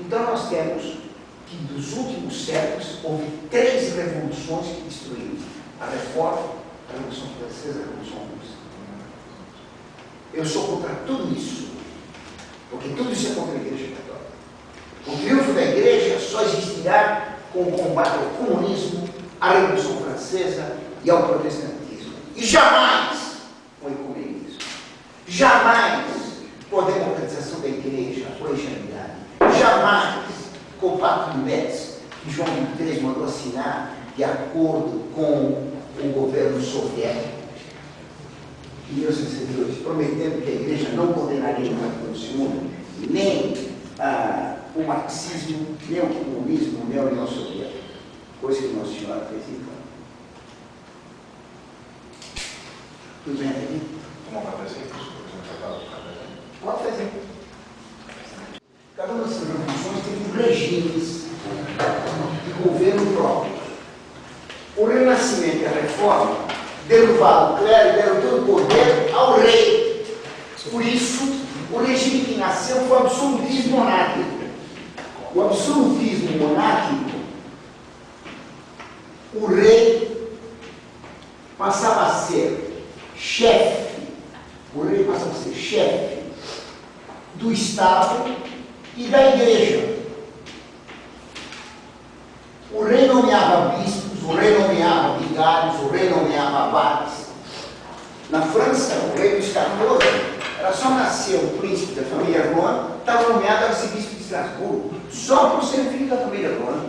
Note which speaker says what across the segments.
Speaker 1: Então nós temos que dos últimos séculos houve 3 revoluções que destruíram a Reforma, a Revolução Francesa e a Revolução Russa. Eu sou contra tudo isso, porque tudo isso é contra a Igreja Católica. O triunfo da Igreja só existirá com o combate ao comunismo, à Revolução Francesa e ao protestantismo. E jamais com o ecumenismo. Jamais com a democratização da Igreja, com a higienidade. Jamais com o Pacto de Metz, que João XXIII mandou assinar de acordo com o governo soviético em 1962, prometendo que a Igreja não condenaria o revolucionismo, nem o marxismo, nem o comunismo, nem a União Soviética, coisa que Nossa Senhora fez em campo. Tudo bem aqui? Pode fazer. Cada uma dessas revoluções teve regimes de governo próprios. O Renascimento e a Reforma derrubaram o clero e deram todo o poder ao rei. Por isso, o regime que nasceu foi o absolutismo monárquico. O absolutismo monárquico, o rei passava a ser chefe, do Estado e da Igreja. O rei nomeava bispos, o rei nomeava vigários, o rei nomeava abades. Na França, o rei Luís XIV, era só nascer um príncipe da família Rohan, estava nomeado arcebispo de Estrasburgo, só por ser filho da família Rohan.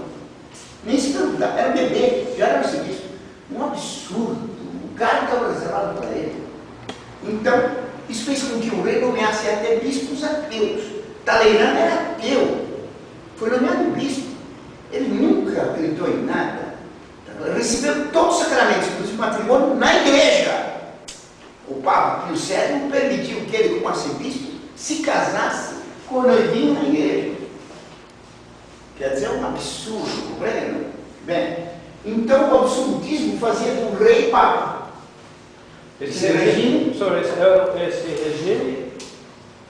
Speaker 1: Nem se perguntava, era bebê, já era arcebispo. Um absurdo, o cara estava reservado para ele. Então, isso fez com que o rei nomeasse até bispos ateus. Talleyrand era ateu, foi nomeado bispo. Ele nunca acreditou em nada. Ele recebeu todos os sacramentos, inclusive matrimônio, na igreja. O Papa Pio VII permitiu que ele, como arcebispo, se casasse com o noivinho na igreja. Quer dizer, um absurdo, compreende? Bem, então o absolutismo fazia do rei Papa.
Speaker 2: Esse regime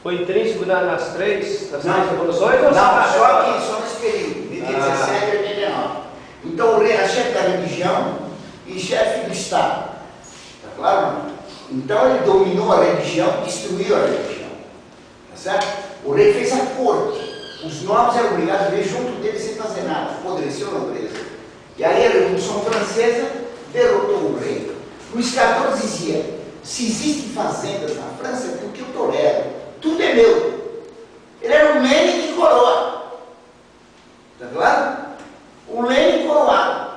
Speaker 2: foi intrínseco nas três revoluções?
Speaker 1: Não, só nesse período, de 17 a 89. Então o rei era chefe da religião e chefe do Estado. Está claro? Então ele dominou a religião, destruiu a religião. Tá certo? O rei fez a corte. Os nobres eram obrigados a viver junto dele sem fazer nada, apodreceu a nobreza. E aí a Revolução Francesa derrotou o rei. Luís XIV dizia: se existem fazendas na França, é porque eu tolero. Tudo é meu. Ele era o Lênin de coroa. Está claro? O Lênin coroado.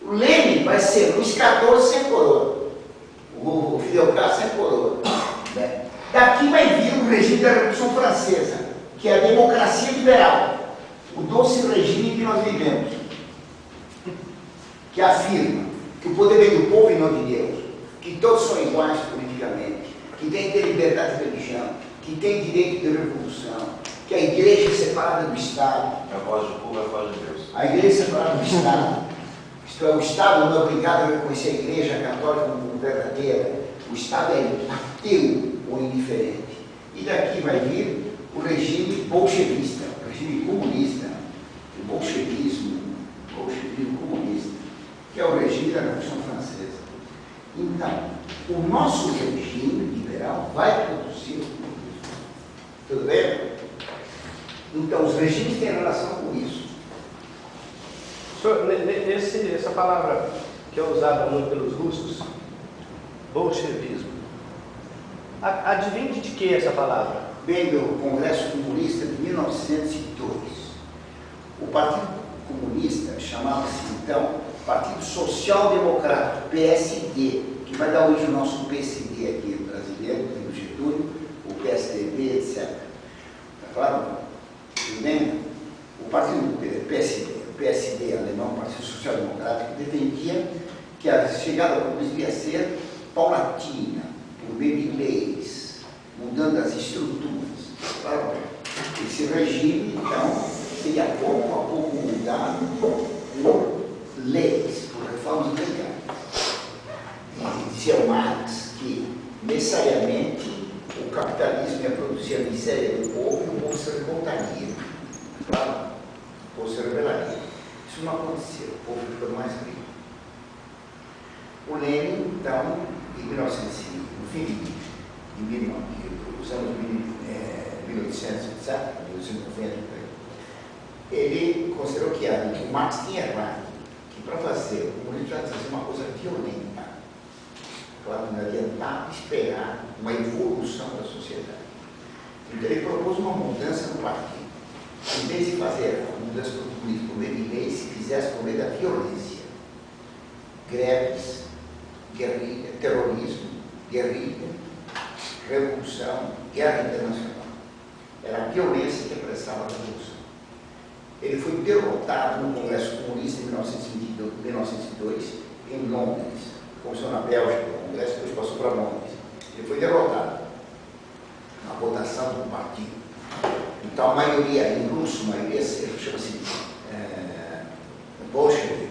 Speaker 1: O Lênin vai ser Luís XIV sem coroa. O Fidel Castro sem coroa. Daqui vai vir o regime da Revolução Francesa, que é a democracia liberal. O doce regime que nós vivemos. Que afirma que o poder vem do povo e não de Deus. Que todos são iguais politicamente. Que tem que ter liberdade de religião. Que tem direito de revolução, que a igreja é separada do Estado.
Speaker 3: A voz do povo é a voz de Deus.
Speaker 1: A igreja é separada do Estado. Isto é, o Estado não é obrigado a reconhecer a igreja católica como verdadeira. O Estado é ateu ou indiferente. E daqui vai vir o regime bolchevista, o regime comunista, o bolchevismo comunista, que é o regime da Revolução Francesa. Então, o nosso regime liberal vai produzir o comunismo. Tudo bem? Então, os regimes têm relação com isso.
Speaker 2: Senhor, essa palavra que é usada muito pelos russos, bolchevismo, advém de que essa palavra?
Speaker 1: Vem do Congresso Comunista de 1902. O Partido Comunista chamava-se, então, Partido Social Democrático, PSD, que vai dar origem ao nosso PSD aqui brasileiro, tem o Getúlio, o PSDB, etc. Está claro? Tudo bem? O Partido PSD, o PSD alemão, o Partido Social Democrático, defendia que a chegada ao comunismo devia ser paulatina, por meio de leis, mudando as estruturas. Claro? Esse regime, então, seria pouco a pouco mudado por leis, por reformas legais. Dizia Marx que, necessariamente, o capitalismo ia produzir a miséria do povo e o povo se revoltaria. Claro? ou se rebelaria. Isso não aconteceu, o povo ficou mais rico. O Lenin, então, em 1900, no fim dos anos 1890, ele considerou que o Marx tinha errado, que para fazer o comunismo já fazer uma coisa violenta. Claro, não adiantava esperar uma evolução da sociedade. Então ele propôs uma mudança no partido. Em vez de fazer a mudança do comunismo por meio de leis, se fizesse por meio da violência. Greves, guerrilha, terrorismo, guerrilha, revolução, guerra internacional. Era a violência que apressava a revolução. Ele foi derrotado no Congresso Comunista em 1902, em Londres. Começou na Bélgica, o Congresso, depois passou para Londres. Ele foi derrotado na votação do partido. Então, a maioria, em russo, a maioria chama-se bolchevique.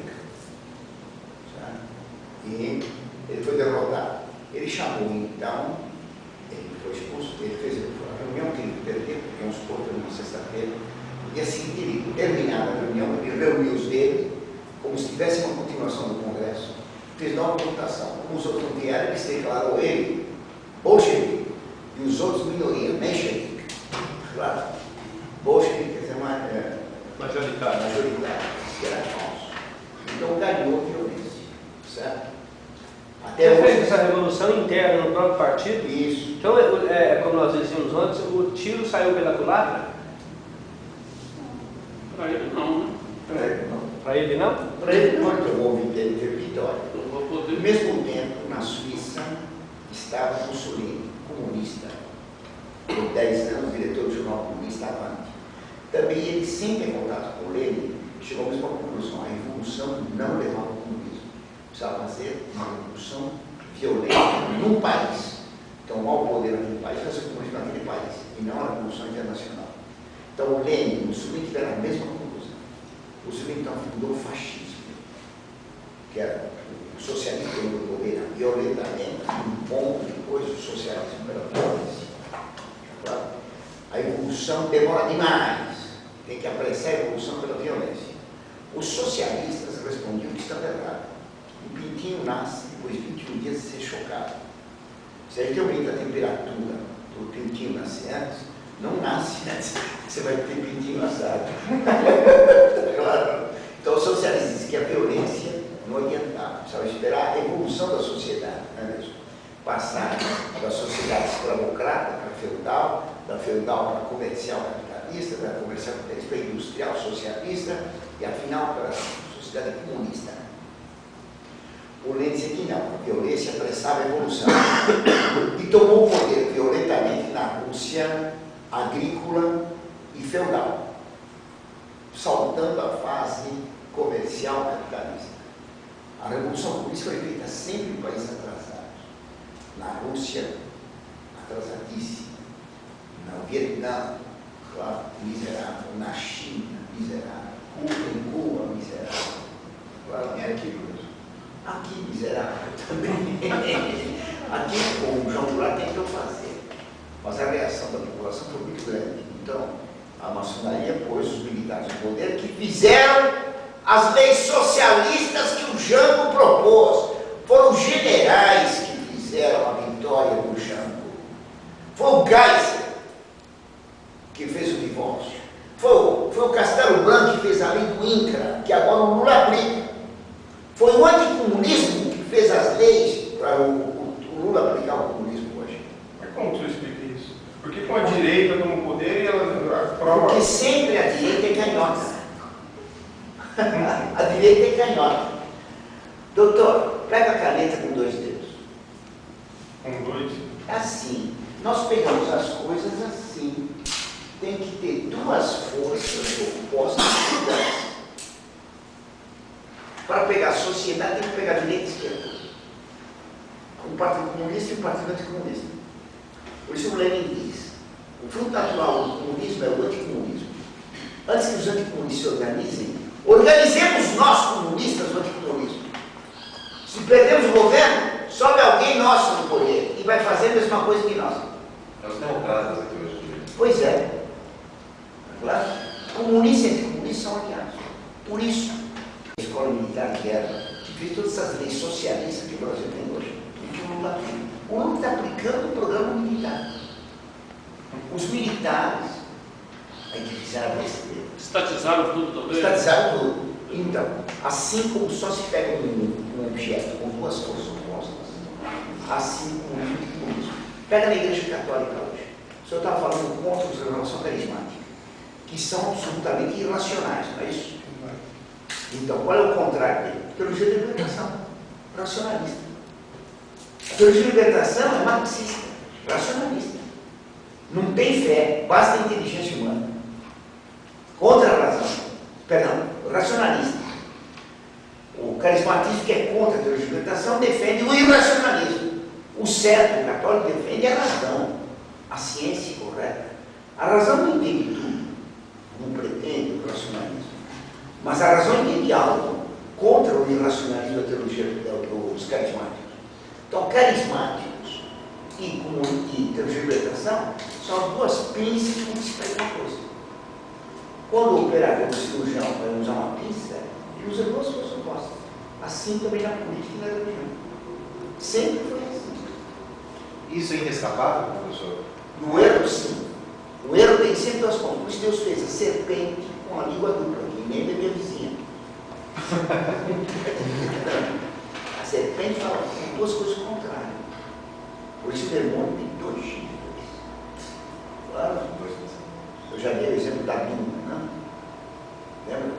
Speaker 1: E ele foi derrotado. Ele chamou, então, ele foi expulso, ele fez a reunião que ele perdeu, porque uns poucos na sexta-feira. No dia seguinte, ele terminava a reunião, ele reuniu os deles, como se tivesse uma continuação do Congresso. Fez nova votação. Como os outros não vieram, eles declarou ele bolchevique e os outros minoria, menchevique. Claro, bolchevique quer dizer
Speaker 2: Majoritário.
Speaker 1: que era falso. Então ganhou violência, certo?
Speaker 2: Até hoje fez essa revolução interna no próprio partido.
Speaker 1: Isso.
Speaker 2: Então, como nós dizíamos antes, o tiro saiu pela culatra?
Speaker 4: Para ele não, né?
Speaker 1: Para ele não.
Speaker 2: Para ele não?
Speaker 1: Para ele não, então houve vitória.
Speaker 4: Não vou poder.
Speaker 1: Ao mesmo tempo, na Suíça, estava Mussolini, comunista. Por 10 anos, diretor do jornal comunista Avante. Também ele, sempre em contato com Lenin, chegou à mesma conclusão: a revolução não levava ao comunismo. Precisava fazer uma revolução violenta num país. Então, ao poder naquele país, fazer o comunismo naquele país, e não a revolução internacional. Então, o Lenin e o Mussolini tiveram a mesma conclusão. O Mussolini, então, fundou o fascismo, que era o socialismo pelo poder violentamente, impondo depois o socialismo pela violência. Claro? A evolução demora demais, tem que apressar a evolução pela violência. Os socialistas respondiam que estava errado. O pintinho nasce depois de 21 dias de ser chocado. Se a gente aumenta a temperatura do pintinho nascer antes, não nasce antes, você vai ter pintinho assado. Claro. Então os socialistas dizem que a violência não adiantava, precisava esperar a evolução da sociedade, não é mesmo? Passar da sociedade escravocrata para feudal, da feudal para comercial capitalista, da comercial capitalista para industrial socialista e afinal para a sociedade comunista. O Lenin dizia que não, a violência apressava a evolução e tomou o poder violentamente na Rússia agrícola e feudal, saltando a fase comercial capitalista. A Revolução Comunista foi feita sempre em países atrasados. Na Rússia, atrasadíssima. No Vietnã, claro, miserável. Na China, miserável. Em Cuba, miserável. Claro, é aqui mesmo. Aqui, miserável também. Aqui, o João Goulart tentou fazer. Mas a reação da população foi muito grande. Então, a maçonaria pôs os militares no poder que fizeram as leis socialistas que o Jango propôs. Foram os generais que fizeram a vitória do Jango. Foi o Geisel que fez o divórcio. Foi o Castelo Branco que fez a lei do INCRA, que agora o Lula aplica. Foi o anticomunismo que fez as leis para o Lula aplicar o comunismo hoje.
Speaker 5: Mas como você explica isso? Por que com a direita toma o poder e ela aprova?
Speaker 1: Porque sempre a direita é canhota. A direita é canhota. Doutor, pega a caneta com 2 dedos.
Speaker 5: Com 2?
Speaker 1: É assim. Nós pegamos as coisas assim. Tem que ter 2 forças opostas iguais. Para pegar a sociedade, tem que pegar a direita e a esquerda. Um partido comunista e um partido anticomunista. Por isso o Lenin diz: o fruto natural do comunismo é o anticomunismo. Antes que os anticomunistas se organizem, organizemos nós, comunistas, o anticomunismo. Se perdemos o governo, sobe alguém nosso no poder e vai fazer a mesma coisa que nós.
Speaker 3: É os democratas aqui hoje em dia.
Speaker 1: Pois é. Claro. Comunista e anticomunista isso são aliados. Por isso, a escola militar de guerra, que fez todas essas leis socialistas que o Brasil tem hoje, que o Lula tem. O Lula está aplicando o programa militar. Os militares, aí que fizeram a besteira.
Speaker 4: Estatizaram tudo também?
Speaker 1: Estatizaram tudo. Então, assim como só se pega um objeto com duas forças opostas, assim como isso. Pega na Igreja Católica hoje. O senhor estava falando contra os renovação carismática, que são absolutamente irracionais, não é isso? Então, qual é o contrário dele? A teologia da libertação, racionalista. A teologia da libertação é marxista, racionalista. Não tem fé, basta a inteligência humana. Contra a razão. Perdão, racionalista. O carismatismo, que é contra a teologia da libertação, defende o irracionalismo. O certo, o católico, defende a razão, a ciência correta. A razão não entende tudo, não pretende o racionalismo. Mas a razão entende algo contra o irracionalismo da teologia dos carismáticos. Então, carismáticos e teologia da libertação são as duas pinças que se faz uma coisa. Quando o operador, o cirurgião, vai usar uma pinça, ele usa duas coisas opostas. Assim também na política e na religião. Sempre foi assim.
Speaker 3: Isso é inescapável, professor?
Speaker 1: No erro, sim. O erro tem sempre duas pontas. Por isso Deus fez a serpente com a língua dupla, que nem da minha vizinha. A serpente fala com duas coisas contrárias. Por isso o demônio tem dois chifres. Claro. Eu já dei o exemplo da Duna, não? Lembra?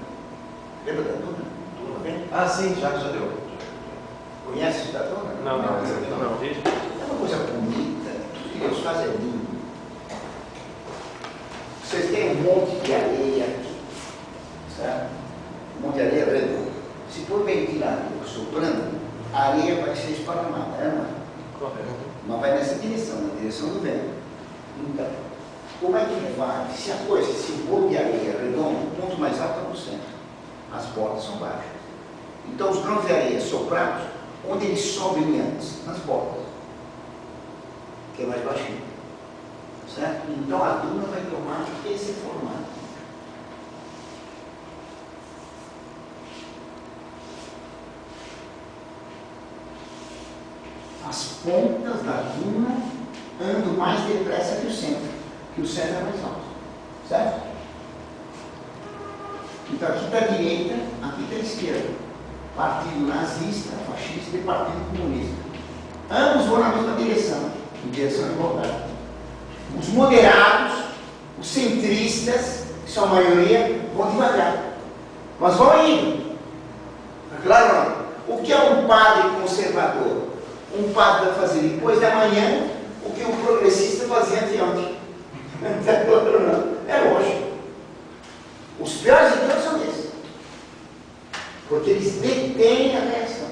Speaker 1: Lembra da Duna? Tudo bem?
Speaker 3: Ah, sim, já deu.
Speaker 1: Conhece da Duna?
Speaker 2: Não, veja.
Speaker 1: É uma coisa bonita, tudo que Deus faz é lindo. Vocês têm um monte de areia aqui, certo? Um monte de areia redondo. Se for ventilador soprando, a areia vai ser esparramada, não é?
Speaker 2: Correto.
Speaker 1: Mas vai nessa direção, na direção do vento. Então, como é que vai? Se o bolo de areia é redondo, o ponto mais alto é no centro. As bordas são baixas. Então, os grãos de areia soprados, onde eles sobem antes? Nas bordas, que é mais baixinho. Certo? Então, a duna vai tomar esse formato. As pontas da duna andam mais depressa que o centro é mais alto, certo? Então aqui está a direita, aqui está a esquerda, partido nazista, fascista e partido comunista. Ambos vão na mesma direção, em direção à igualdade. Os moderados, os centristas, que são a maioria, vão devagar, mas vão indo. Claro, não. O que é um padre conservador? Um padre vai fazer depois da manhã o que o progressista fazia anteontem. É lógico. Os piores de Deus são esses. Porque eles detêm a reação.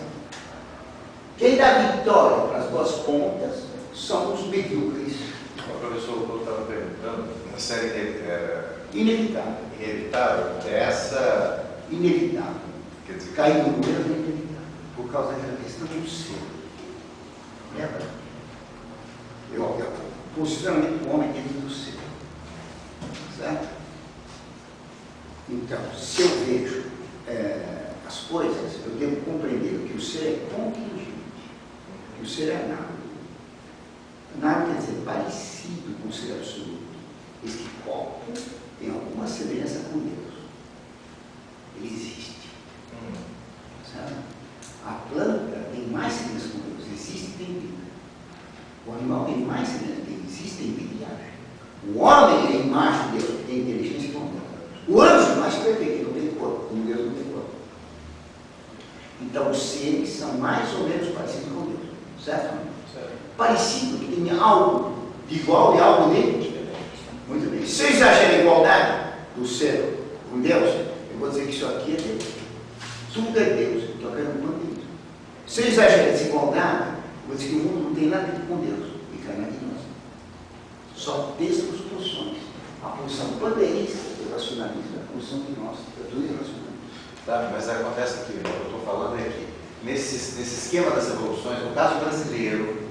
Speaker 1: Quem dá vitória para as duas pontas são os medíocres.
Speaker 3: O professor, eu estava perguntando, na série
Speaker 1: Inevitável.
Speaker 3: Inevitável, essa...
Speaker 1: Inevitável.
Speaker 3: Quer dizer,
Speaker 1: Cair no número é inevitável. Por causa daquela questão do ser. Lembra? O posicionamento do homem dentro do ser. Certo? Então, se eu vejo as coisas, eu devo compreender que o ser é contingente, que o ser é análogo. Análogo quer dizer parecido com o ser absoluto. Este copo tem alguma semelhança com Deus. Ele existe. Sabe? A planta tem mais semelhança com Deus, existe e tem vida. O animal tem mais semelhança, existe e tem vida e age. O homem é a imagem de Deus, tem inteligência e vontade. O anjo é mais perfeito, não tem corpo, como Deus não tem corpo. Então os seres são mais ou menos parecidos com Deus, certo?
Speaker 2: Certo.
Speaker 1: Parecido, que tem algo de igual e algo de muito bem. Se eu exagero a igualdade do ser com Deus, eu vou dizer que isso aqui é Deus. Tudo é Deus, então eu quero um mundo Deus. Se eu exagero a desigualdade, eu vou dizer que o mundo não tem nada a ver com Deus e cai na ignorância. Só desproporções. A posição pandeirista do racionalismo é a posição de nós, é tudo irracional.
Speaker 3: tá, mas acontece que eu estou falando é que nesse esquema das revoluções, no caso brasileiro,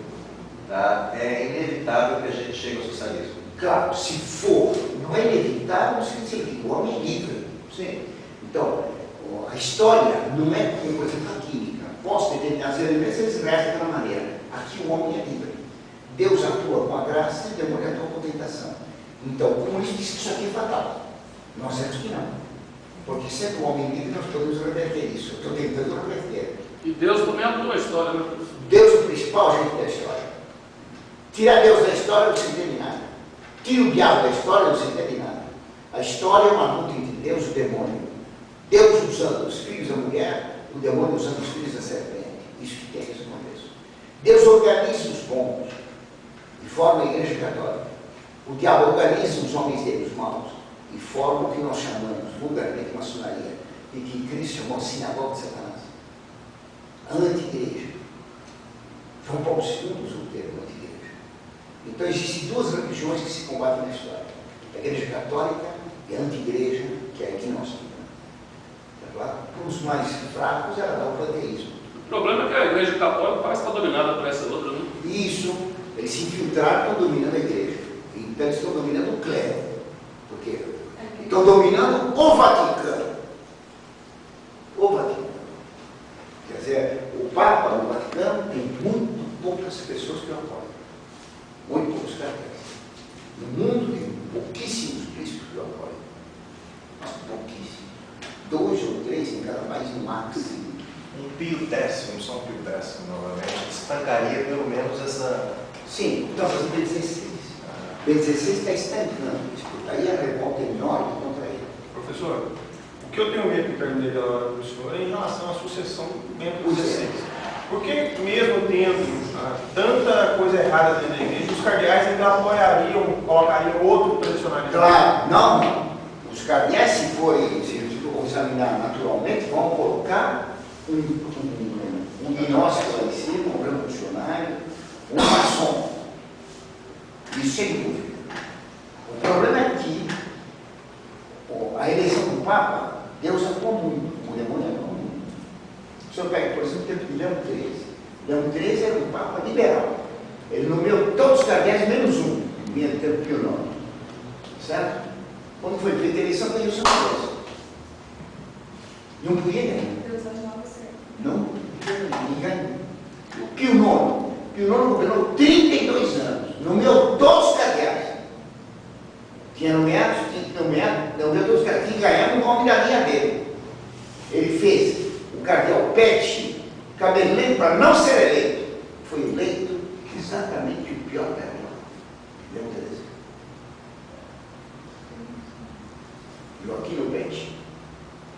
Speaker 3: tá, é inevitável que a gente chegue ao socialismo.
Speaker 1: Claro, se for, não é inevitável no sentido que o homem é livre. Sim. Então, a história não é como, por exemplo, a química. Posso determinados elementos, eles restam daquela maneira. Aqui o homem é livre. Deus atua com a graça e o demônio atua com a tentação. Então, o comunismo diz que isso aqui é fatal. Nós sabemos que não. Porque sendo o homem livre, nós podemos reverter isso. Eu estou tentando reverter.
Speaker 4: E Deus também atua a história, né?
Speaker 1: Deus é o principal agente da história. Tirar Deus da história não se entende nada. Tira o diabo da história não se entende nada. A história é uma luta entre Deus e o demônio. Deus usando os filhos da mulher, o demônio usando os filhos da serpente. Isso que tem esse contexto. Deus organiza os bons e forma a igreja católica. O diabo organiza os homens dele, os maus, e forma o que nós chamamos vulgarmente maçonaria, e que Cristo chamou sinagoga de Satanás. A anti-igreja. João Paulo II usou o termo anti-igreja. Então existem duas religiões que se combatem na história. A igreja católica e a anti-igreja, que é a gnóstica. Os mais fracos era o panteísmo.
Speaker 4: O problema é que a igreja católica parece estar dominada por essa outra, né?
Speaker 1: Isso, eles se infiltraram, estão dominando a igreja. Então eles estão dominando o clero. Por quê? Estão dominando o Vaticano. O Vaticano. Quer dizer, o Papa no Vaticano tem muito poucas pessoas que o apoiam. Muito poucos cardeais. No mundo tem pouquíssimos bispos que o apoiam. Mas pouquíssimos. 2 ou 3 em cada país no máximo.
Speaker 3: Um Pio X, um São Pio X, novamente, estancaria pelo menos essa...
Speaker 1: Sim, então fazendo Bento XVI. Bento XVI está estancando. Aí a revolta é enorme contra ele.
Speaker 5: Professor, o que eu tenho medo que perguntei da hora para o senhor é em relação à sucessão do Bento XVI. Porque mesmo tendo tanta coisa errada dentro da igreja, os cardeais ainda apoiariam, colocariam outro tradicionalismo?
Speaker 1: Claro, não. Os cardeais, se forem examinar naturalmente, vão colocar um gnóstico lá em cima, um revolucionário, um maçom. Isso sem dúvida. O problema é que a eleição do Papa, Deus atuou muito, o demônio atuou muito. O senhor pega, por exemplo, o tempo de Leão XIII. Leão XIII era um Papa liberal. Ele nomeou todos os cardeais, menos um, no tempo Pio IX. Certo? Quando foi feita a eleição, ganhou São Paulo. Não podia ganhar. Não podia ninguém. O Pio IX governou 32 anos. Nomeou todos os cardeais. Tinha nomeado todos os cardeais. Quem ganhava no nome da linha dele. Ele fez o cardeal Pet cabelento para não ser eleito. Foi eleito exatamente o pior cardeal. Leão XIII. Joaquim Pet.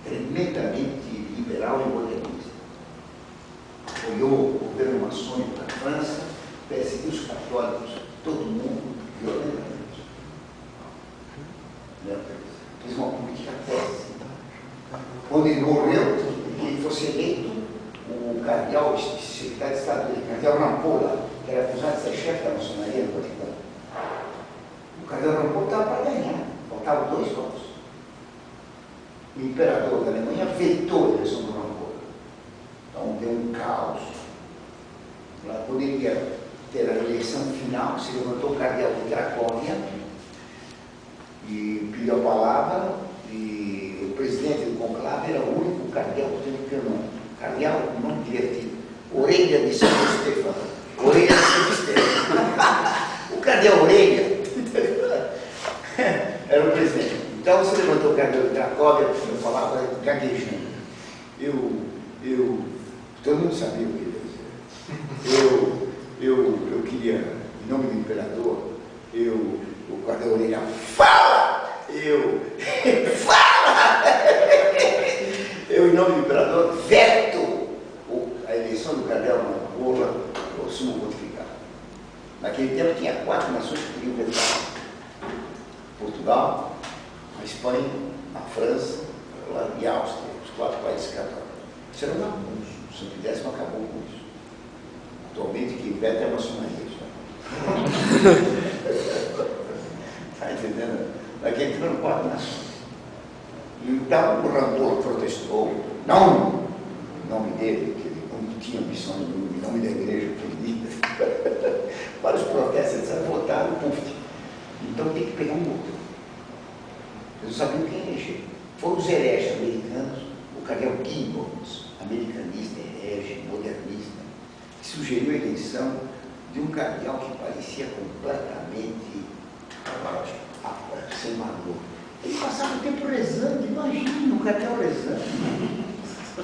Speaker 1: Tremendamente liberal e modernista. Apoiou o governo maçônico da França, perseguiu os católicos, todo mundo, violentamente. Fez uma política péssima. Quando ele morreu, que ele fosse eleito, o cardeal, secretário de Estado dele, cardeal Rampolla, que era acusado de ser chefe da maçonaria no Vaticano. O cardeal Rampolla estava para ganhar, faltavam 2 votos. O imperador da Alemanha vetou a eleição do Rampolla. Então deu um caos. Ela poderia ter a eleição final, se levantou o cardeal de Cracóvia e pediu a palavra, e o presidente do conclave era o único cardeal que teve o nome. Cardeal, nome divertido. Orelha de São Estefano. Orelha de São Estefano. O cardeal Orelha era o presidente. Então você levantou o cardeal de Cracóvia, eu falava gaguejando. Todo mundo sabia o que ele ia dizer. Eu queria, em nome do imperador, o cardeal Orelha, fala! Fala! Eu, em nome do imperador, veto a eleição do cardeal Rampolla, o sumo pontificado. Naquele tempo tinha 4 nações que queriam vetar: Portugal, a Espanha, a França e a Áustria, os 4 países católicos. Isso era um abuso. O São Pio X acabou com isso. Atualmente, quem veta é a maçonaria. Está entendendo? Naquele tempo eram 4 nações. Então o Rampolla protestou, não em nome dele, que ele não tinha missão nenhuma, em nome da igreja proibida. Para os protestos, eles votaram o povo. Então tem que pegar um outro. Eles não sabiam quem eleger. foram os hereges americanos, o cardeal Gibbons, americanista, herege, modernista, que sugeriu a eleição de um cardeal que parecia completamente sem valor. Ele passava o tempo rezando, imagina um cardeal rezando.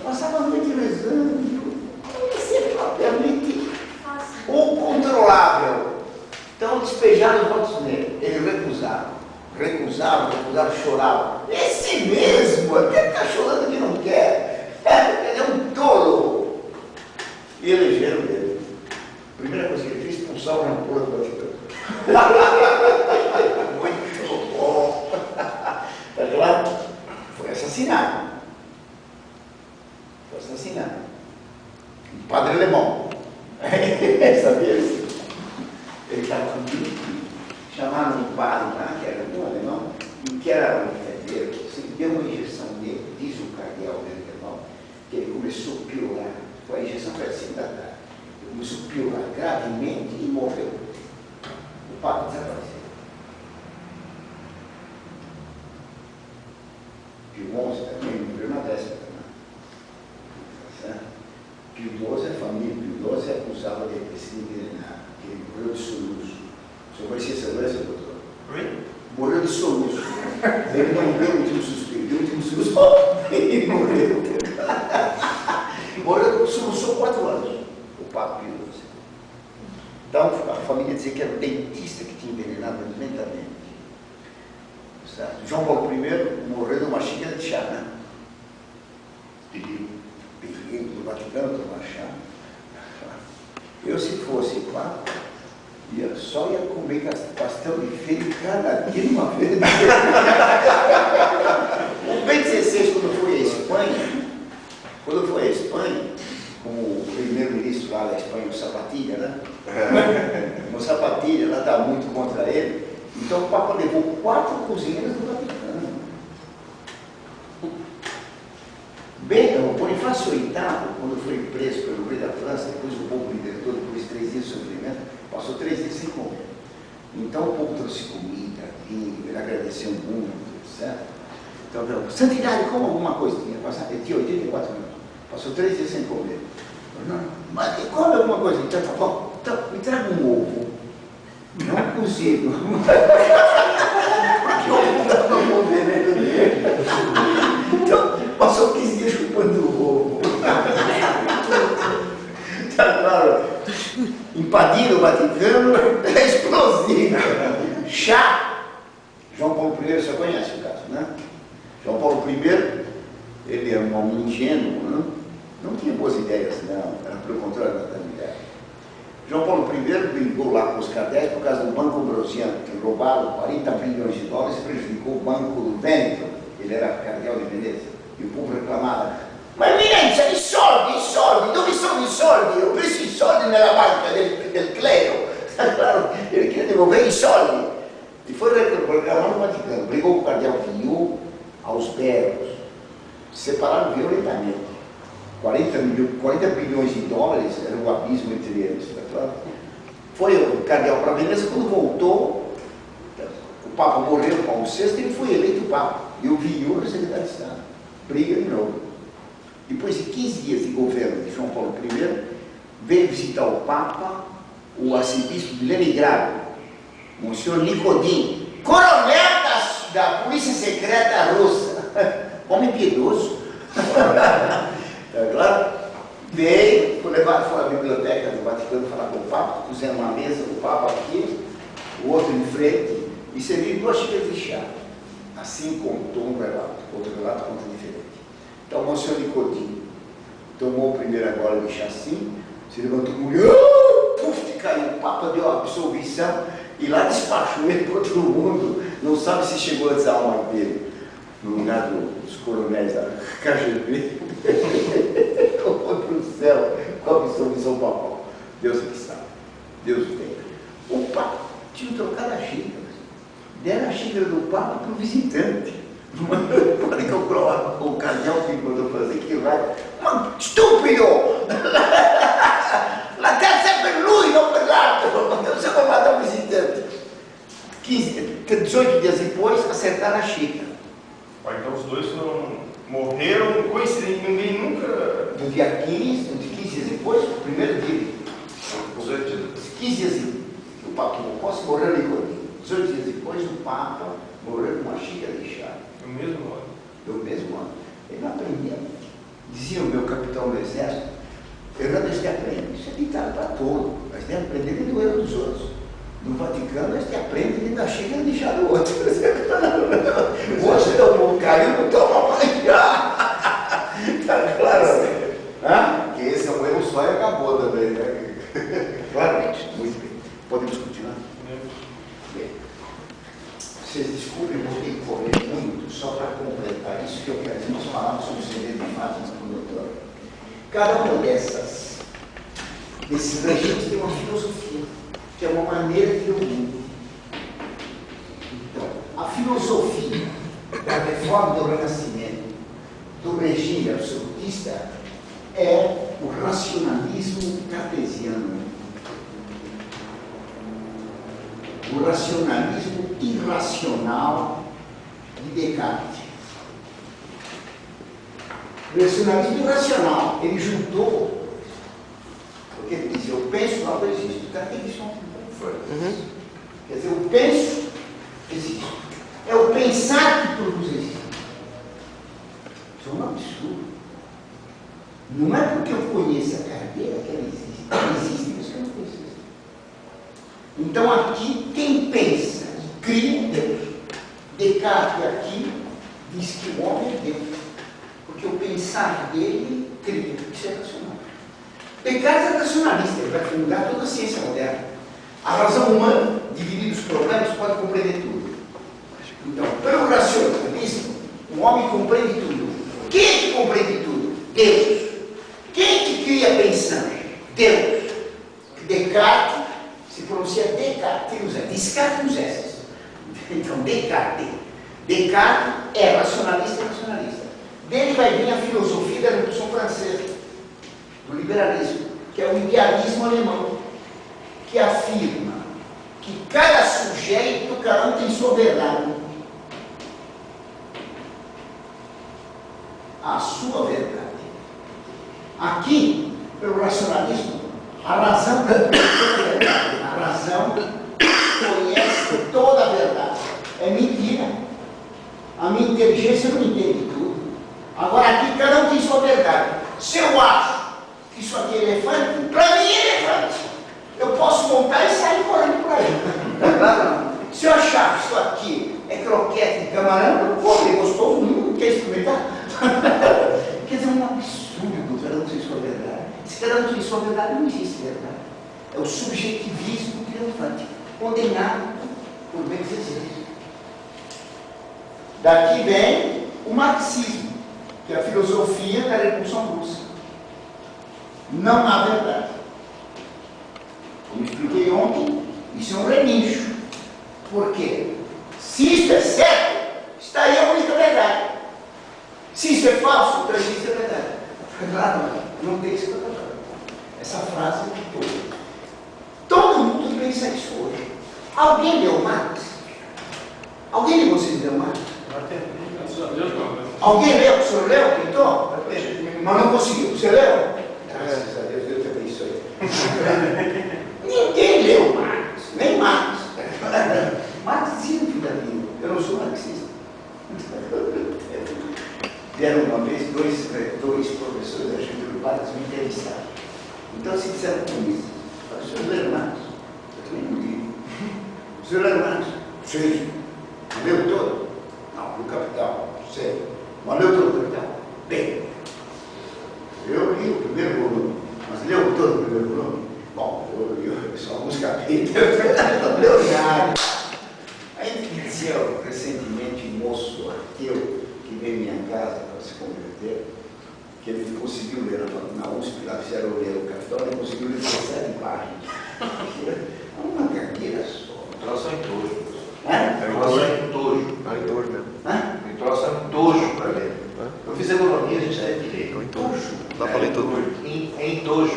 Speaker 1: Passava a noite rezando. Ele sempre propriamente ou controlável. Então despejaram os votos nele. Ele recusava, chorava. Esse mesmo, até está chorando que não quer. Ele é um tolo. E elegeram ele. A primeira coisa que ele fez, expulsar o rancor do Vaticano. Muito bom. Está claro? Foi assassinado. Um padre alemão. Sabia isso? Ele estava com chamaram um padre lá, que era um alemão, e que era um enfermeiro, deu uma injeção nele, diz o cardeal alemão, que ele começou a piorar. Foi a injeção foi às 5 da tarde. Ele começou a piorar gravemente e morreu. O padre desapareceu. Pio XI também morreu na 10ª. Pio XII é família, Pio XII é acusado de ter sido envenenado, que ele morreu de soluço. O senhor conhecia essa doença, doutor?
Speaker 5: Oi?
Speaker 1: Morreu de soluço. Ele não deu o último suspiro, deu o último soluço e morreu. Morreu, soluçou 4 anos, o Papa Pio XII. Então, a família dizia que era o dentista que tinha envenenado lentamente. Certo? João Paulo I morreu de uma xícara de chá, né? Peguei do Vaticano tomar chá. Eu, se fosse Papa, só ia comer pastel de feira cada dia uma vez. O Bento XVI, quando foi à Espanha, com o primeiro-ministro lá da Espanha, o Sapatilha, né? O Sapatilha lá estava muito contra ele. Então o Papa levou 4 cozinheiras do Vaticano. Bem, o Bonifácio VIII, quando foi preso pelo rei da França, depois o povo libertou, depois de 3 dias de sofrimento, passou 3 dias sem comer. Então o povo trouxe comida, vinho, ele agradeceu muito, certo? Então, santidade, coma alguma coisa. Ele tinha 84 anos, passou 3 dias sem comer. Não, mas come alguma coisa, então tá bom, então, me traga um ovo. Não consigo. Porque eu estava com veneno dele. Então, passou 15 dias chupando o ovo. Está claro? Impadir o Vaticano é explosivo. Chá. João Paulo I, você conhece o caso, né? João Paulo I, ele é um homem ingênuo, não tinha boas ideias, não. Era pelo contrário da mulher. João Paulo I brigou lá com os cardeais por causa do Banco Ambrosiano, que roubaram 40 bilhões de dólares e prejudicou o Banco do Vêneto. Ele era cardeal de Veneza. E o povo reclamava: ma eminenza, i soldi, dove sono i soldi? Ho preso i soldi nella banca del clero. Ele queria devolver i soldi. E foi reclamar no Vaticano. Brigou com o cardeal Viu aos berros. Separaram violentamente. 40 bilhões de dólares era o abismo entre eles. Tá? Foi o cardeal para Veneza. Quando voltou, o Papa morreu, Paulo VI, ele foi eleito Papa. E o Viu era secretário de Estado. Briga de novo. Depois de 15 dias de governo de João Paulo I, veio visitar o Papa o arcebispo de Leningrado, Monsenhor Nikodin, coronel da Polícia Secreta Russa. Homem piedoso. Tá claro? Veio, foi à biblioteca do Vaticano falar com o Papa, puseram uma mesa, o Papa aqui, o outro em frente, e serviram 2 xícaras de chá. Assim contou um relato, outro relato conta diferente. Então o Monsenhor Nikodin tomou a primeira gola de chá assim, se levantou muito, puf, caiu, o Papa deu a absolvição e lá despachou ele para todo mundo, não sabe se chegou a desalmar dele, no lugar dos coronéis da KGB, ou foi para o céu com a absolvição papal. Deus é que sabe, Deus tem. O Papa tinha trocado a xícara, deram a xícara do Papa para o visitante. Pode calcular o cardeal que mandou fazer aquilo lá. Ma stupido! La terza è per lui, non per l'altro! Você vai matar o visitante. 18 dias depois, acertaram a xícara.
Speaker 5: Então Os dois morreram coincidentemente, ninguém nunca...
Speaker 1: No dia 15, de 15 dias depois, o primeiro dia, 15 dias o Papa Costa morreu ali comigo. 18 dias depois, o Papa morreu com uma xícara de chá.
Speaker 5: No mesmo ano.
Speaker 1: Do mesmo ano. Ele não aprendia. Dizia o meu capitão do exército, Fernando, nós te aprende. Isso é ditado para todo. Nós temos que aprender do erro dos outros. No Vaticano, nós te aprende da xícara de chá do outro. Hoje tomou caiu, não toma mais chá. Tá claro? Hã?
Speaker 3: Que esse é um erro só e acabou também, né?
Speaker 1: Claramente. Muito bem. Podemos continuar? Bem. Vocês desculpem, eu vou ter que correr muito, só para completar isso que eu quero dizer. Nós falamos sobre o segredo de Fátima com o doutor. Cada uma desses regentes tem uma filosofia, que é uma maneira de ver o mundo. Então, a filosofia da reforma do Renascimento, do regime absolutista, é o racionalismo cartesiano. O racionalismo irracional de Descartes. O racionalismo irracional, ele juntou, porque ele dizia, eu penso, logo existe. O cara tem que ser Quer dizer, eu penso, existe. É o pensar que produz existe. Isso é um absurdo. Não é porque eu conheço a carteira que ela existe. Ela existe, mas eu não conheço. Então aqui, quem pensa cria um Deus. Descartes aqui diz que o homem é Deus. Porque o pensar dele cria. Isso é racional. Descartes é racionalista, ele vai fundar toda a ciência moderna. A razão humana, dividir os problemas, pode compreender tudo. Então, pelo racionalismo, o homem compreende tudo. Quem é que compreende tudo? Deus. Quem é que cria pensando? Deus. Descartes se pronuncia Descartes, usa Descartes nos S. Então, Descartes. Descartes é racionalista e racionalista. Dele vai vir a filosofia da Revolução Francesa, do liberalismo, que é o idealismo alemão, que afirma que cada sujeito, cada um tem sua verdade. A sua verdade. Aqui, pelo racionalismo, a razão a razão conhece toda a verdade. É mentira. A minha inteligência não entende tudo. Agora aqui cada um tem sua verdade. Se eu acho que isso aqui é elefante, para mim é elefante. Eu posso montar e sair correndo por aí. Se eu achar que isso aqui é croquete de camarão, eu vou comer gostoso, não quer experimentar. Quer dizer, é um absurdo, cada um tem sua verdade. Se cada um tem sua verdade, não existe verdade. É o subjetivismo triunfante, condenado por bens existentes. Daqui vem o marxismo, que é a filosofia da Revolução Russa. Não há verdade. Como expliquei ontem, isso é um relincho. Por quê? Se isso é certo, está aí a única verdade. Se isso é falso, então isso é verdade. Claro, não tem isso que eu estou falando. Essa frase é de todo. Todo mundo pensa isso hoje. Alguém leu Marx? Alguém de vocês leu Marx? Alguém leu? O senhor leu? Tentou? Mas não conseguiu. Você leu? Graças a Deus, Deus te abençoe. Ninguém leu Marx, nem Marx. Marx dizia no fim da vida, eu não sou marxista. Vieram uma vez dois professores da Getúlio Vargas me entrevistaram. Então se disseram comunistas. O senhor leu Marx? Eu também não li. O senhor leu Marx? Sim. Leu todo? Não, no Capital. Sei. Mas leu todo o Capital? Bem. Eu li o primeiro volume, mas leu todo o primeiro volume? Bom, eu li só alguns capítulos, não leu nada. Aí dizia recentemente um moço ateu que veio em minha casa para se converter, que ele conseguiu ler na USP, lá fizeram ler o Capital, ele conseguiu ler 17 páginas. É uma carteira só.
Speaker 3: O troço é um tojo.
Speaker 1: É?
Speaker 3: O troço é um tojo.
Speaker 2: É um tojo mesmo.
Speaker 3: O troço é um tojo para ler. Eu fiz economia, a gente é direito.
Speaker 1: Tojo.
Speaker 2: Já falei tudo.
Speaker 3: Em tojo.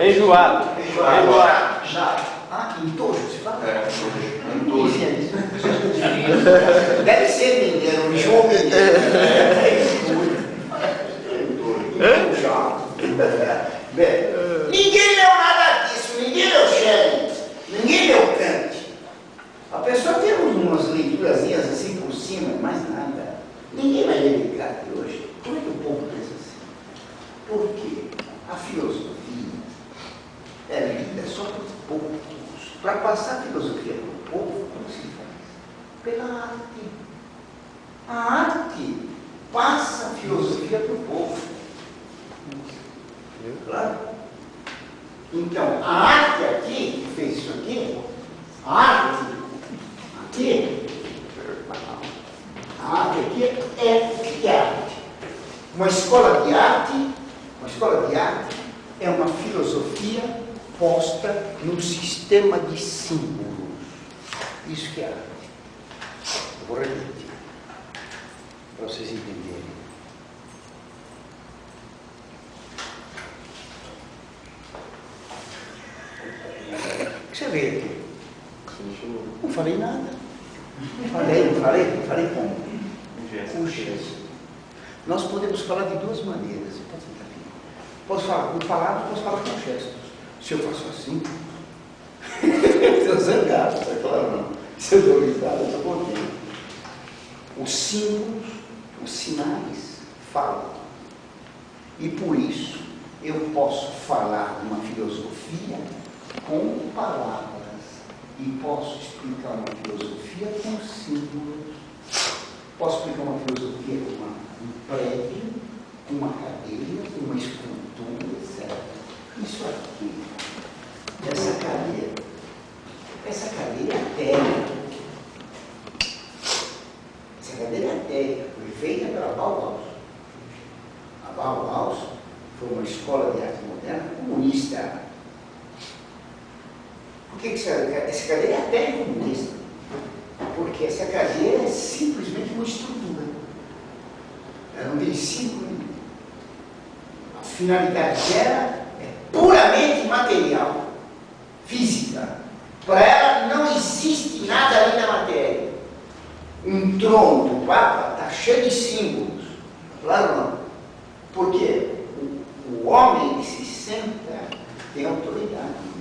Speaker 2: Enjoado.
Speaker 3: Enjoado.
Speaker 1: Já. Ah, em tojo, se fala?
Speaker 3: É, tojo.
Speaker 1: não conhecia isso. Deve ser mineiro, um João Mineiro. Bem, ninguém leu nada disso, ninguém leu Schelling, ninguém leu Kant. A pessoa tem umas leiturazinhas assim por cima, mais nada. Ninguém vai ler Kant hoje. Por que o povo pensa assim? Porque a filosofia é lida só por poucos. Para passar a filosofia para o povo, como se faz? Pela arte. A arte passa a filosofia para o povo. Claro? Então, a arte aqui, que fez isso aqui, a arte aqui é o que é arte. Uma escola de arte é uma filosofia posta num sistema de símbolos. Isso que é arte. Eu vou repetir, para vocês entenderem. Você vê aqui. Não falei nada. Não falei como? Com gesto. Nós podemos falar de duas maneiras. Posso falar com palavras, posso falar com gestos. Se eu faço assim, estou zangado, é claro não. Se eu dou risada, eu estou contente. Os símbolos, os sinais falam. E por isso eu posso falar de uma filosofia com palavras e posso explicar uma filosofia com símbolos. Posso explicar uma filosofia com um prédio, com uma cadeira, com uma escultura, etc. Isso aqui, essa cadeira é técnica. Essa cadeira é técnica, foi feita pela Bauhaus. A Bauhaus foi uma escola de arte moderna comunista. Por que essa cadeira é até comunista? Porque essa cadeira é simplesmente uma estrutura. Ela não tem símbolo nenhum. A finalidade dela é puramente material, física. Para ela não existe nada além da matéria. Um trono do Papa está cheio de símbolos. Claro não. Porque o homem que se senta tem autoridade.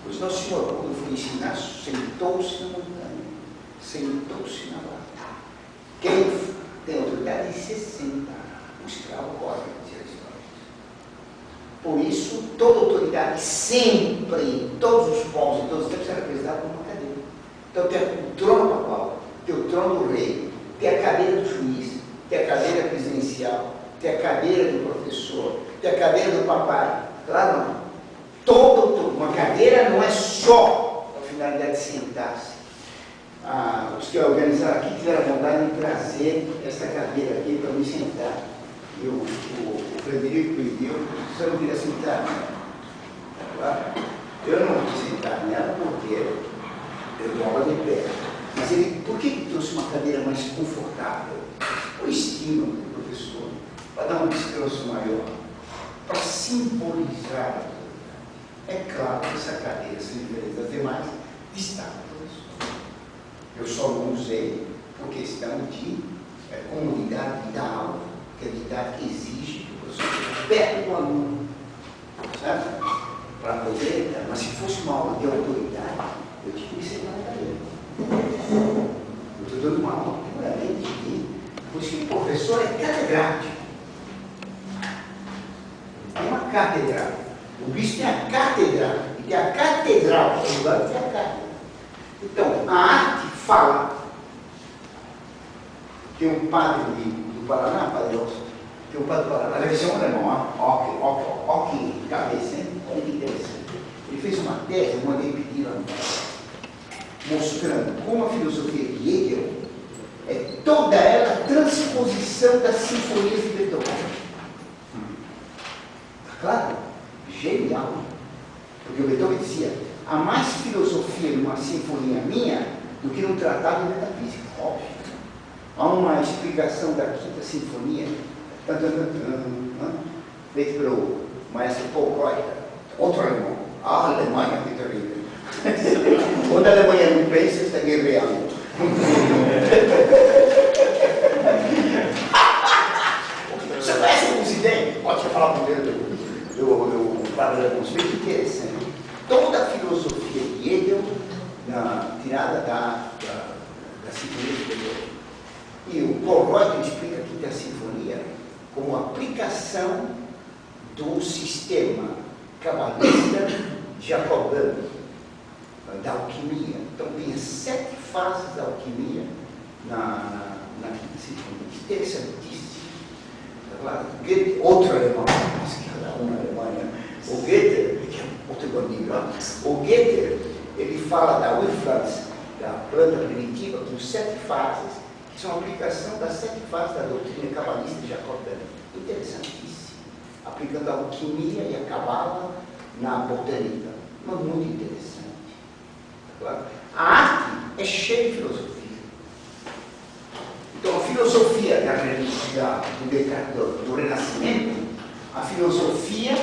Speaker 1: Pois Nosso Senhor, quando foi ensinar, sentou-se na montanha, sentou-se na barra. Quem tem autoridade se senta. O escravo corre, diz a história. Por isso, toda autoridade sempre, em todos os povos, em todos os tempos, era representada por uma cadeira. Então tem o trono papal, tem o trono do rei, tem a cadeira do juiz, tem a cadeira presidencial, tem a cadeira do professor, tem a cadeira do papai. Claro não. Uma cadeira não é só a finalidade de sentar-se. Os que organizaram aqui tiveram a vontade de trazer essa cadeira aqui para me sentar. E o Frederico pediu, você não queria sentar nela. Eu não quis sentar nela porque eu dou aula de pé. Mas ele, por que trouxe uma cadeira mais confortável? O estímulo do professor, para dar um descanso maior, para simbolizar. É claro que essa cadeira, se diferente das demais, destaca o professor. Eu só não usei, porque estamos de comunidade de dar aula, que é a idade que exige que o professor esteja perto do aluno, sabe? Para poder, mas se fosse uma aula de autoridade, eu tinha que sentar na cadeira. Eu estou dando uma aula puramente de. Por isso que o professor é catedrático. É uma catedral. O bispo tem a catedral, e tem a catedral, o lado tem a catedral. Então, a arte fala. Tem um padre do Paraná, padre Osso, tem um padre do Paraná, deve ser um alemão, ó que cabeça, hein? Olha que interessante. Ele fez uma tese, eu mandei pedir lá no Paraná, mostrando como a filosofia de Hegel é toda ela transposição das sinfonias de Beethoven. Claro? Genial. Porque o Beethoven dizia, há mais filosofia numa sinfonia minha do que num tratado de metafísica. Óbvio. Há uma explicação da Quinta Sinfonia, feita pelo maestro Paul Reuter, outro alemão. A Alemanha que terrível. Quando a Alemanha não pensa, está guerreando. Você conhece o presidente? Pode falar primeiro do Padre Conceito, interessante. Toda a filosofia de Hegel, tirada da Sinfonia de Beethoven. E o Paul Reuter explica aqui que a Sinfonia como aplicação do sistema cabalista jacobano, da alquimia. Então, tem 7 fases da alquimia na Sinfonia. Interessantíssimo. Goethe, outro alemão, na Alemanha, o Goethe, que é outro bandido, o Goethe, ele fala da Urpflanze, da planta primitiva, com 7 fases, que são a aplicação das 7 fases da doutrina cabalista jacobana. Interessantíssimo. Aplicando a alquimia e a cabala na botânica. Mas muito interessante. Claro? A arte é cheia de filosofia. Então, a filosofia do Renascimento, a filosofia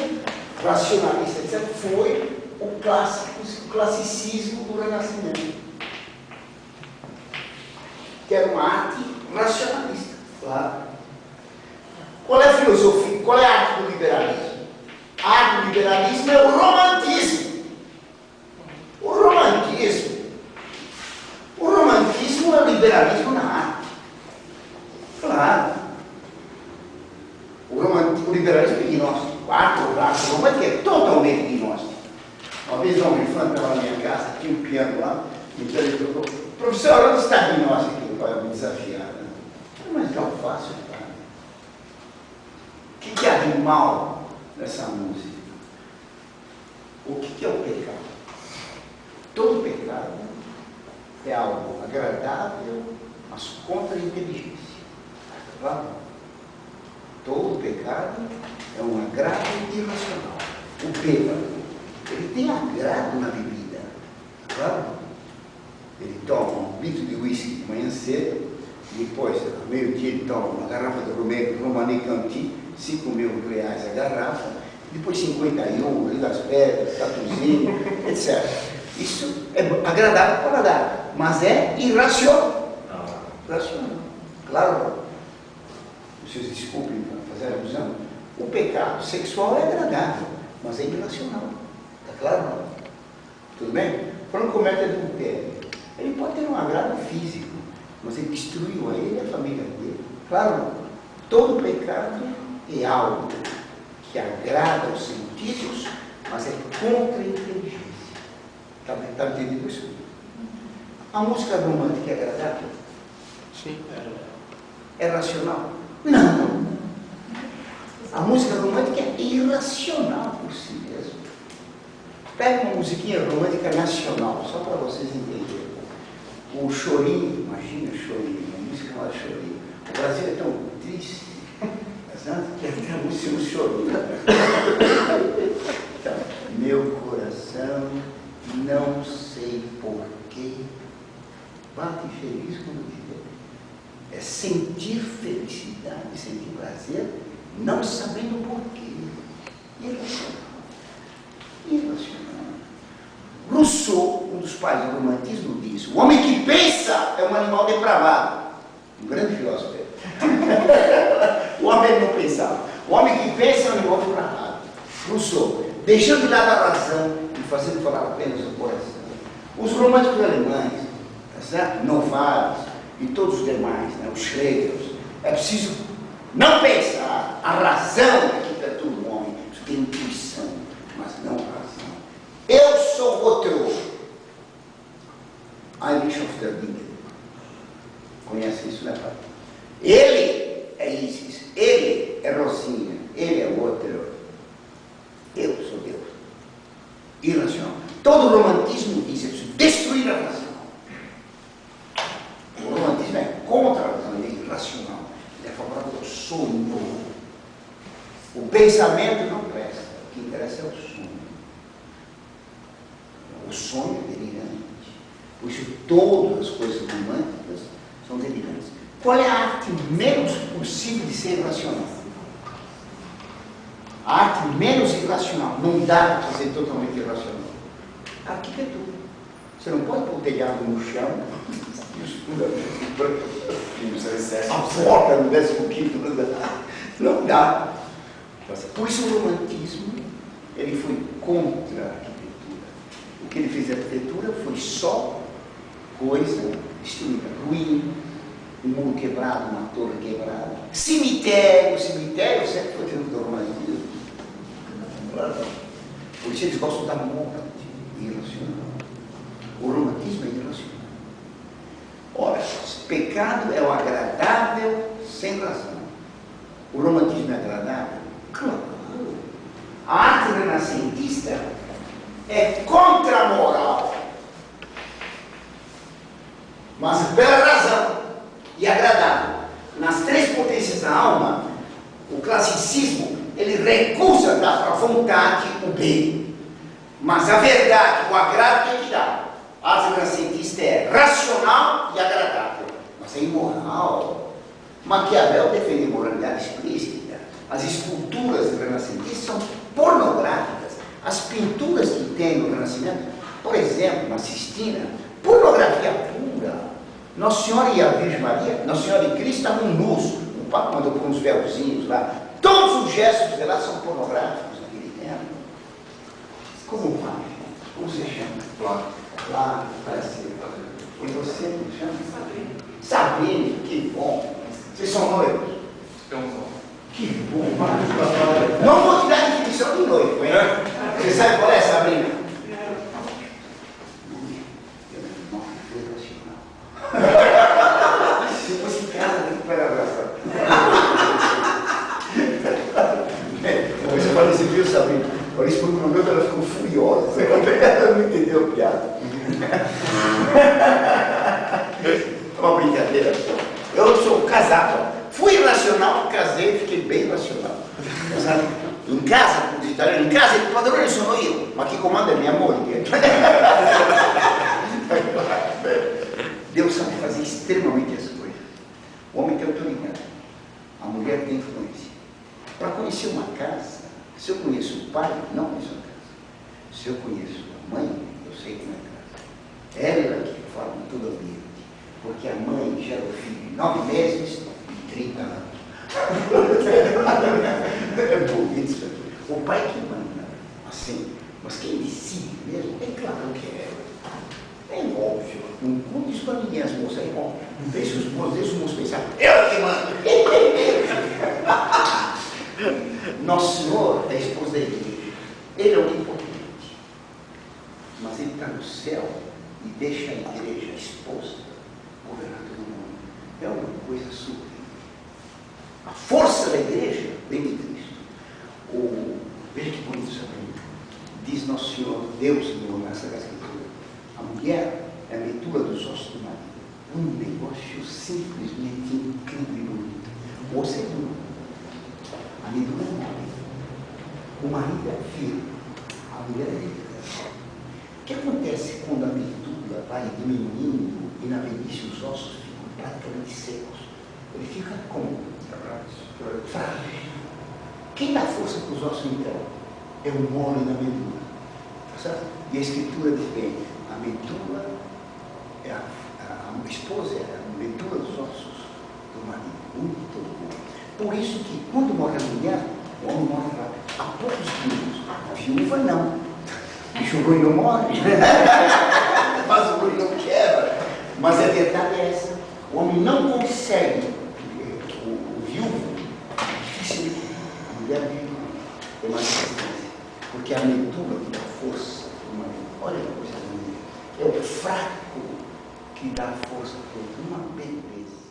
Speaker 1: racionalista, etc., foi o classicismo do Renascimento, que era uma arte racionalista. Claro. Qual é a filosofia? Qual é a arte do liberalismo? A arte do liberalismo é o romantismo. O romantismo é o liberalismo na arte. Claro. O liberalismo é gnóstico. A arte romântica é totalmente gnóstica. Uma vez um infante estava na minha casa, tinha um piano lá, então ele falou: professor, onde está a gnóstica? Para me desafiar. Né? Mas não fácil, tá? O que há de mal nessa música? O que é o pecado? Todo pecado é algo agradável, mas contra a inteligência. Claro? Todo pecado é um agrado irracional. O bêbado, ele tem agrado na bebida. Claro? Ele toma um litro de uísque de manhã cedo, depois, ao meio-dia, ele toma uma garrafa de Romanée Conti, 5 mil reais a garrafa, depois 51, Rio das Pedras, Tatuzinho, etc. Isso é agradável para o paladar, mas é irracional. Irracional. Claro, vocês desculpem para fazer alusão, o pecado sexual é agradável, mas é irracional. Está claro? Tudo bem? Quando comete adultério, ele pode ter um agrado físico, mas ele destruiu a ele e a família dele. Claro, todo pecado é algo que agrada os sentidos, mas é contra a inteligência. Está entendido isso? A música romântica é agradável?
Speaker 2: Sim.
Speaker 1: É racional? Não. A música romântica é irracional por si mesmo. Pega uma musiquinha romântica nacional, só para vocês entenderem. O chorinho, imagina o chorinho, uma música chamada chorinho. O Brasil é tão triste, que até a música no chorinho. Então, meu coração, não sei porquê, bate feliz quando te vê. É sentir felicidade, sentir prazer, não sabendo porquê. Irracional. Irracional. Rousseau, um dos pais do romantismo, diz: o homem que pensa é um animal depravado. Um grande filósofo. O homem não pensava. O homem que pensa é um animal depravado. Rousseau, deixando de lado a razão e fazendo falar apenas o coração. Os românticos alemães, tá certo? Novalis e todos os demais, né? Os Schlegels, é preciso não pensar. A razão é que para todo homem, isso tem intuição, mas não razão. Eu sou outro. Heinrich Hofstadter. Conhece isso, né, pai? Ele é Isis, ele é Rosinha, ele é outro. Eu sou Deus. Irracional. Todo romantismo diz: eu preciso destruir a razão. O romantismo é contra a razão, ele é irracional. Ele é favorável ao sonho. O pensamento não presta. O que interessa é o sonho. O sonho é delirante. Por isso, todas as coisas românticas são delirantes. Qual é a arte menos possível de ser irracional? A arte menos irracional. Não dá para fazer totalmente irracional. A arquitetura. Você não pode pôr o telhado no chão. A porta no 15º andar. Não dá. Por isso o romantismo, ele foi contra a arquitetura. O que ele fez da arquitetura foi só coisa destruída, ruim, um muro quebrado, uma torre quebrada. Cemitério sempre foi dentro do romantismo. Por isso eles gostam da morte irracional. O romantismo é irracional. Ora, pecado é o agradável sem razão. O romantismo é agradável? Claro. A arte renascentista é contra a moral, mas pela razão e agradável. Nas três potências da alma, o classicismo, ele recusa dar para a vontade o bem, mas a verdade, o agrado tem que dar. A arte renascentista é racional e agradável, mas é imoral. Maquiavel defende moralidade explícita. As esculturas renascentistas são pornográficas. As pinturas que tem no Renascimento, por exemplo, na Sistina, pornografia pura. Nossa Senhora e a Virgem Maria, Nossa Senhora e Cristo estavam nus. O Papa mandou com uns véuzinhos lá. Todos os gestos de lá são pornográficos naquele tempo. Como vai? Como você chama? Lá, parece. E você me chama? Sabrina, que bom. Vocês são noivos? Que bom, maravilhoso. Não vou te dar definição de noivo, hein? Você sabe qual é, Sabrina? Se fosse em casa, tem que pegar a graça. Depois eu falei, você viu, Sabrina? Por isso, por um momento, ela ficou furiosa. Ela não entendeu a piada. É uma brincadeira. Eu sou casado. Fui racional, casei, fiquei bem racional. Sabe? Em casa, como os italianos, em casa il padrone sono io, ma chi comanda é minha moglie. Deus sabe fazer extremamente as coisas. O homem tem autoridade, a mulher tem influência. Para conhecer uma casa, se eu conheço o pai, não conheço a casa. Se eu conheço a mãe, eu sei como é a casa. Ela que fala em todo o ambiente. Porque a mãe gera o filho em 9 meses e 30 anos. É bonito isso aqui. O pai que manda, assim, mas quem decide mesmo, é claro que é. É óbvio. Não conte isso para ninguém, as moças, é óbvio. Não deixe os moços, deixa os moços pensar, eu que mando. Nosso Senhor é esposo da igreja. Ele é onipotente. Mas ele está no céu e deixa a igreja exposta, governando todo mundo. É uma coisa sublime. A força da igreja vem de Cristo. Veja que bonito isso aqui. Diz Nosso Senhor, Deus nessa escritura. A mulher é a medula dos ossos do marido. Um negócio simplesmente incrível e bonito. O osso é duro. A medula é mole. O marido é firme. A mulher é delicada. O que acontece quando a medula vai diminuindo e na velhice os ossos ficam praticamente secos? Ele fica como? Frágil. Quem dá força para os ossos então? É o mole da medula. Tá certo? E a escritura diz bem, a medula é a esposa é a medula dos ossos do marido. Muito bom. Por isso que quando morre a mulher, o homem morre rápido. Há poucos minutos. A viúva não. O ruim não morre. Mas o ruim não quebra. Mas a verdade é essa. O homem não consegue. O viúvo é difícil. A mulher é mais difícil. Porque a medula que dá força para o marido. Olha que coisa linda. É o fraco que dá força para o outro. Uma beleza.